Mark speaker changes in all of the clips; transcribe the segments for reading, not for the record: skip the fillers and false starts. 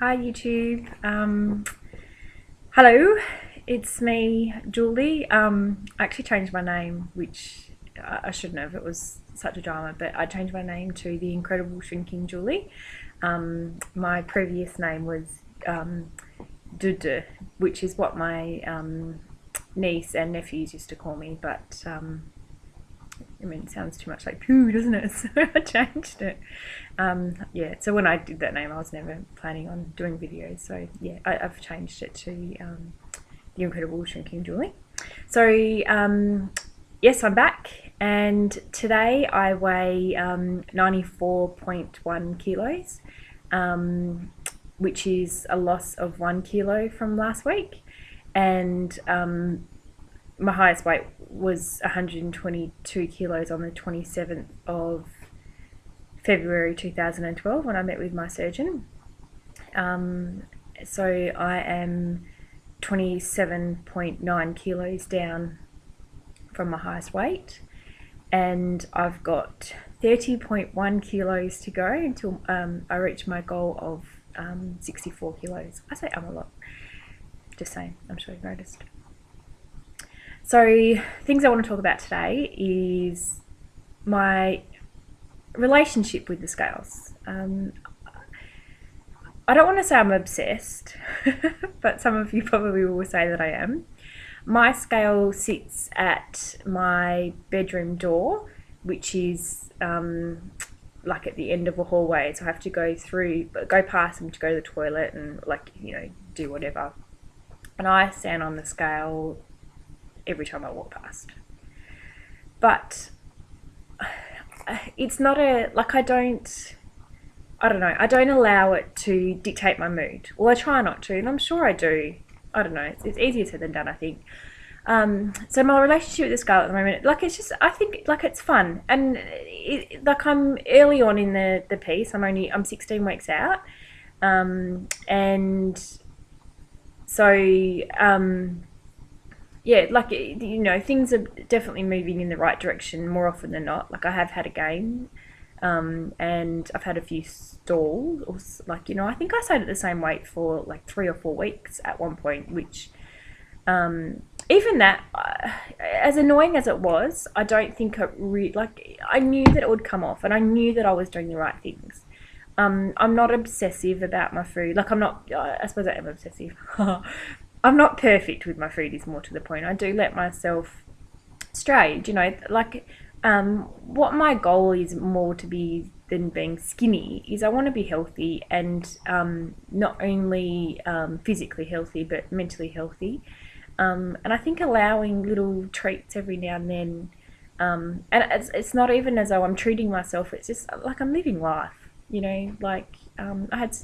Speaker 1: Hi YouTube. Hello, it's me, Julie. I actually changed my name, which I shouldn't have. It was such a drama, but I changed my name to the Incredible Shrinking Julie. My previous name was Dudu, which is what my niece and nephews used to call me, but I mean, it sounds too much like poo, doesn't it? So I changed it. Yeah, so when I did that name, I was never planning on doing videos. So yeah, I've changed it to The Incredible Shrinking Julie. So yes, I'm back, and today I weigh 94.1 kilos, which is a loss of 1 kilo from last week, and my highest weight was 122 kilos on the 27th of February 2012 when I met with my surgeon. So I am 27.9 kilos down from my highest weight, and I've got 30.1 kilos to go until I reach my goal of 64 kilos. I say I'm a lot, just saying, I'm sure you've noticed. So things I want to talk about today is my relationship with the scales. I don't want to say I'm obsessed, but some of you probably will say that I am. My scale sits at my bedroom door, which is like at the end of a hallway, so I have to go past them to go to the toilet and do whatever. And I stand on the scale every time I walk past. But it's not I don't allow it to dictate my mood. Well, I try not to, and I'm sure I do. I don't know, it's easier said than done, I think. So my relationship with the scale at the moment, I think it's fun, and I'm early on in the piece. I'm 16 weeks out, and so yeah, things are definitely moving in the right direction more often than not. I have had a gain, and I've had a few stalls. I think I stayed at the same weight for 3 or 4 weeks at one point, which, even that, as annoying as it was, I don't think I knew that it would come off, and I knew that I was doing the right things. I'm not obsessive about my food. I suppose I am obsessive. I'm not perfect with my food, is more to the point. I do let myself stray, what my goal is more to be than being skinny is I want to be healthy, and not only physically healthy but mentally healthy. And I think allowing little treats every now and then, and it's not even as though I'm treating myself, it's just I'm living life. I had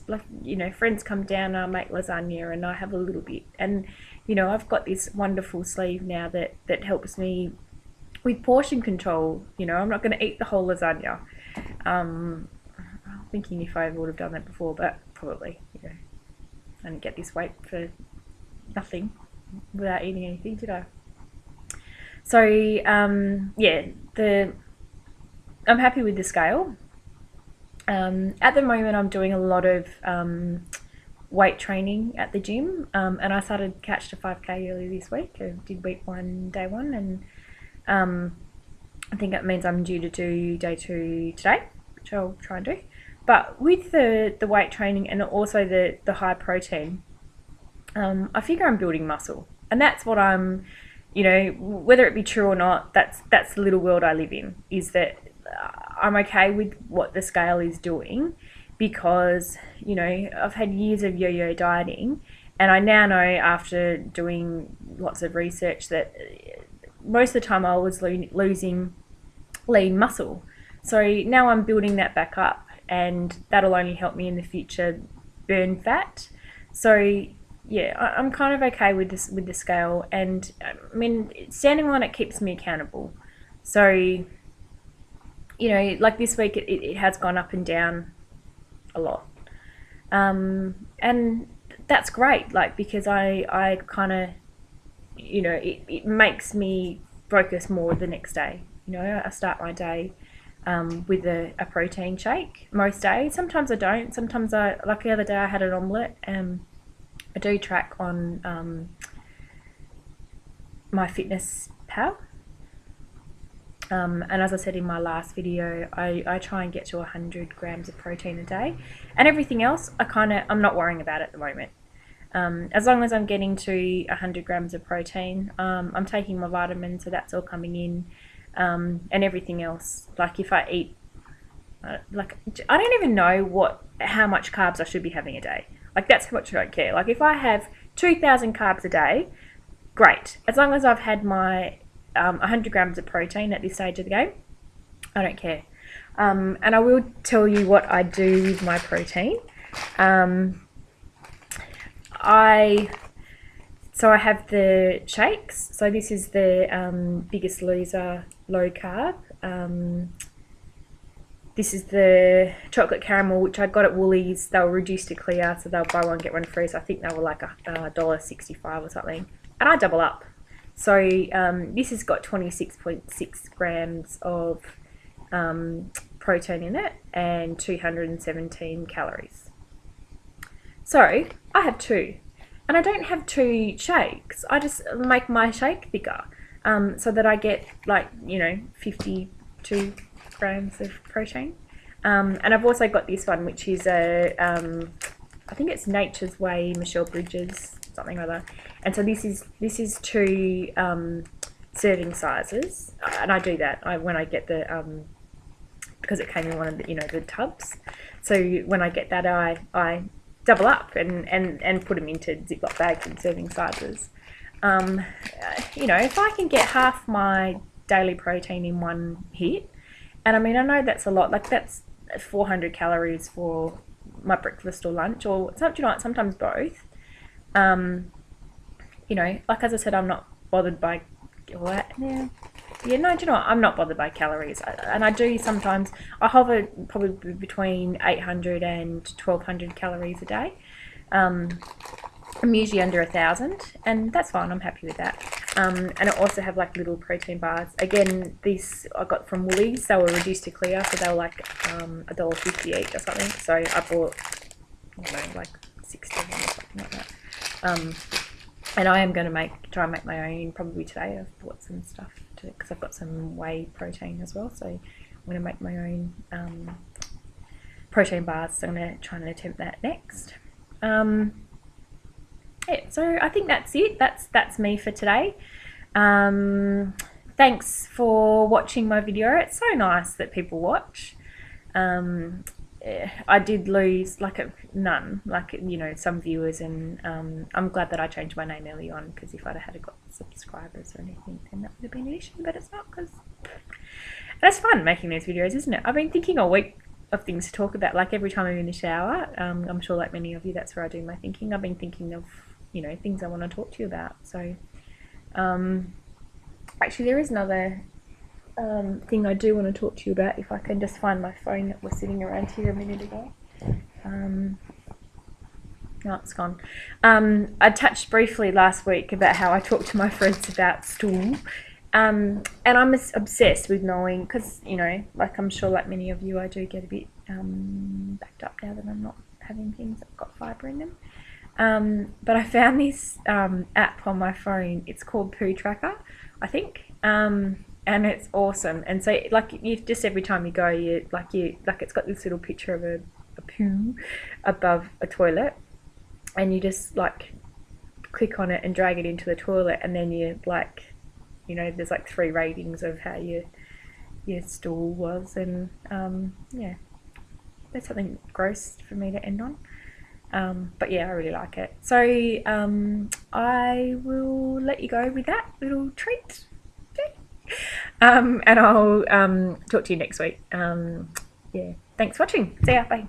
Speaker 1: friends come down and I make lasagna and I have a little bit, and I've got this wonderful sleeve now that helps me with portion control. I'm not going to eat the whole lasagna. I'm thinking if I would have done that before, but probably, I didn't get this weight for nothing without eating anything, did I? So yeah, I'm happy with the scale. At the moment, I'm doing a lot of weight training at the gym, and I started Catch to 5K earlier this week. I did week 1, day 1, and I think that means I'm due to do day 2 today, which I'll try and do. But with the weight training and also the high protein, I figure I'm building muscle, and that's what I'm, whether it be true or not, that's the little world I live in, is that I'm okay with what the scale is doing, because I've had years of yo-yo dieting, and I now know, after doing lots of research, that most of the time I was losing lean muscle. So now I'm building that back up, and that'll only help me in the future burn fat. So yeah, I'm kind of okay with the scale, and I mean, standing on it keeps me accountable. So this week it has gone up and down a lot, and that's great, because I kind of, it makes me focus more the next day. I start my day with a protein shake most days. Sometimes I don't. Sometimes like the other day I had an omelette. I do track on my fitness pal. And as I said in my last video, I try and get to 100 grams of protein a day, and everything else I'm not worrying about at the moment. As long as I'm getting to 100 grams of protein, I'm taking my vitamins, so that's all coming in, and everything else. Like if I eat, like I don't even know how much carbs I should be having a day. Like that's how much I don't care. Like if I have 2,000 carbs a day, great. As long as I've had my 100 grams of protein at this stage of the game, I don't care. And I will tell you what I do with my protein. I have the shakes. So this is the Biggest Loser low carb. This is the chocolate caramel, which I got at Woolies. They were reduced to clear, so they'll buy one get one free. So I think they were like $1.65 or something, and I double up. So this has got 26.6 grams of protein in it and 217 calories. So I have two, and I don't have two shakes. I just make my shake thicker so that I get 52 grams of protein. And I've also got this one, which is I think it's Nature's Way, Michelle Bridges, something or other. And so this is two serving sizes, and I do that when I get the because it came in one of the the tubs. So when I get that, I double up and put them into Ziploc bags and serving sizes. If I can get half my daily protein in one hit, and I mean I know that's a lot. Like that's 400 calories for my breakfast or lunch, or sometimes both. Like as I said, I'm not bothered by I'm not bothered by calories, and I do sometimes. I hover probably between 800 and 1200 calories a day. I'm usually under 1,000, and that's fine. I'm happy with that. And I also have like little protein bars. Again, these I got from Woolies. They were reduced to clear, so they were like $1.50 each or something. So I bought like 6 of them or something like that. And I am going to try and make my own probably today. I've bought some stuff because I've got some whey protein as well. So I'm going to make my own protein bars. So I'm going to try and attempt that next. So I think that's it. That's me for today. Thanks for watching my video. It's so nice that people watch. I did lose none, some viewers, and I'm glad that I changed my name early on, because if I'd had got subscribers or anything, then that would have been an issue, but it's not, because it's fun making these videos, isn't it? I've been thinking all week of things to talk about, like every time I'm in the shower. I'm sure like many of you, that's where I do my thinking. I've been thinking of, things I want to talk to you about. So actually there is another thing I do want to talk to you about, if I can just find my phone that was sitting around here a minute ago. No, it's gone. I touched briefly last week about how I talked to my friends about stool, and I'm obsessed with knowing, because I'm sure like many of you, I do get a bit backed up now that I'm not having things that've got fibre in them. But I found this app on my phone. It's called Pootracker, I think. And it's awesome. And so you just every time you go, it's got this little picture of a poo above a toilet, and you just click on it and drag it into the toilet, and then you there's 3 ratings of how your stool was, and that's something gross for me to end on. But yeah, I really like it. So I will let you go with that little treat. And I'll talk to you next week. Yeah, thanks for watching. See ya. Bye.